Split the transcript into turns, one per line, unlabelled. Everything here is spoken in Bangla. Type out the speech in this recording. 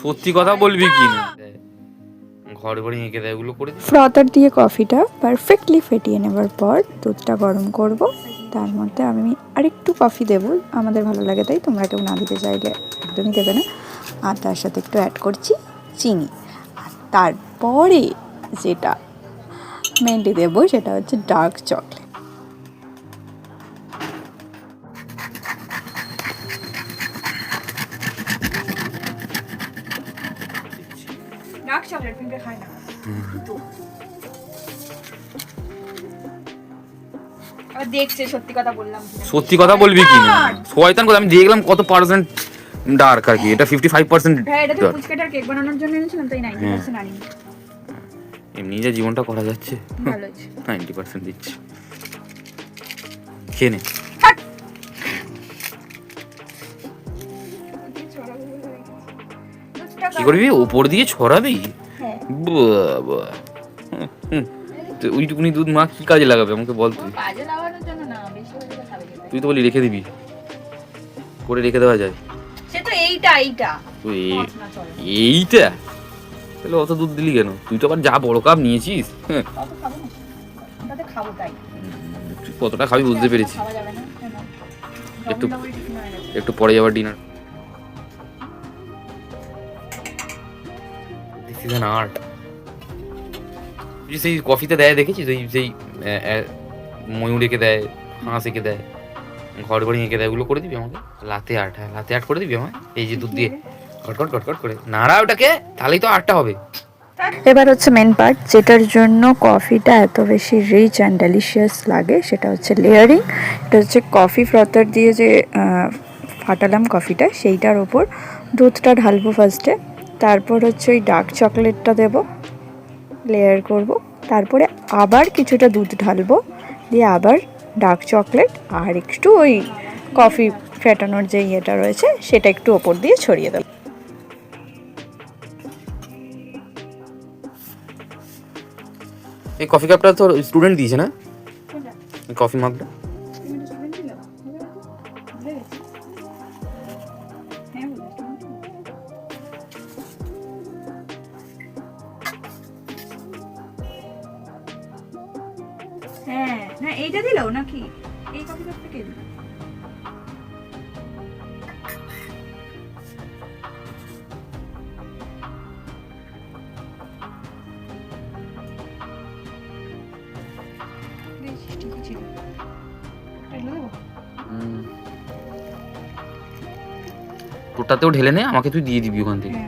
সত্যি কথা বলবি কি না? ঘর ঘরে এঁকে দেয় ওগুলো করে।
ফ্রথার দিয়ে কফিটা পারফেক্টলি ফেটিয়ে নেবার পর দুধটা গরম করব, তার মধ্যে আমি আরেকটু কফি দেবো, আমাদের ভালো লাগে তাই, তোমরা কেউ না দিতে চাইলে একদমই দেবে না। আর তার সাথে একটু অ্যাড করছি চিনি। আর তারপরে যেটা মেনলি দেবো সেটা হচ্ছে ডার্ক চকলেট। ডার্ক চকলেট পিঙ্কে খায় না দেখছে, সত্যি কথা বললাম।
সত্যি কথা বলবি কি না? শয়তান কথা, আমি দেখলাম কত পার্সেন্ট ডার্ক আর কি। এটা 55%
হ্যাঁ, এটা তো
ডার্ক।
পুচকেটার কেক বানানোর জন্য এনেছিলাম, তাই 90% আনিনি।
এমনি যে জীবনটা করা যাচ্ছে,
ভালো আছে।
90% দিচ্ছি। খেয়ে নে। কি করবি? ওপর দিয়ে ছড়াবি?
হ্যাঁ।
বাবা, তো ওইটুকুনি দুধ মা কি কাজে লাগাবে আমাকে বল তুই?
কাজে লাগানোর জন্য না, বেশি হলে খাবে খেতে।
তুই তো বলি রেখে দিবি, করে রেখে দেওয়া যায়।
সে তো এইটা
তো এইটা তাহলে অত দুধ দিলি কেন? তুই তো আবার যা বড় কাপ নিয়েছিস।
কত খাবো না, ওটাতে খাবো তাই।
তুই কতটা খাবি বুঝতে পেরেছি।
খাওয়া যাবে না কেন?
একটু
ডবল টিফিন হয়ে গেছে।
একটু পরে যাবার dinner. This is an art. তুই সেই কফিতে দেয় দেখেছিস? ওই সেই ময়ূর এঁকে দেয়, হাঁস এঁকে দেয়, ঘর ঘরে এঁকে দেয়, ওগুলো করে দিবি আমাকে। লাতে আর্ট, হ্যাঁ লাতে আর্ট করে দিবি আমায়। এই যে দুধ দিয়ে কটকট কটকট করে নাড়া ওটাকে, তাহলেই তো আর্টটা হবে।
এবার হচ্ছে মেন পার্ট, যেটার জন্য কফিটা এত বেশি রিচ অ্যান্ড ডেলিশিয়াস লাগে, সেটা হচ্ছে লেয়ারিং। এটা হচ্ছে কফি ফ্রথার দিয়ে যে ফাটালাম কফিটা, সেইটার ওপর দুধটা ঢালবো ফার্স্টে, তারপর হচ্ছে ওই ডার্ক চকলেটটা দেবো, লেয়ার করব, তারপরে আবার কিছুটা দুধ ঢালবো, দিয়ে আবার ডার্ক চকলেট আর একটু ওই কফি ফেটানোর যে ইয়েটা রয়েছে সেটা একটু ওপর দিয়ে ছড়িয়ে দেবো।
এই কফি কাপটা তো স্টুডেন্ট দিয়েছে না? কফি মাগটা
হ্যাঁ, না এইটা দিলাও নাকি? এই কফি কাপটা কে দিল?
তোরটাতেও ঢেলে নে, আমাকে তুই দিয়ে দিবি ওখান থেকে।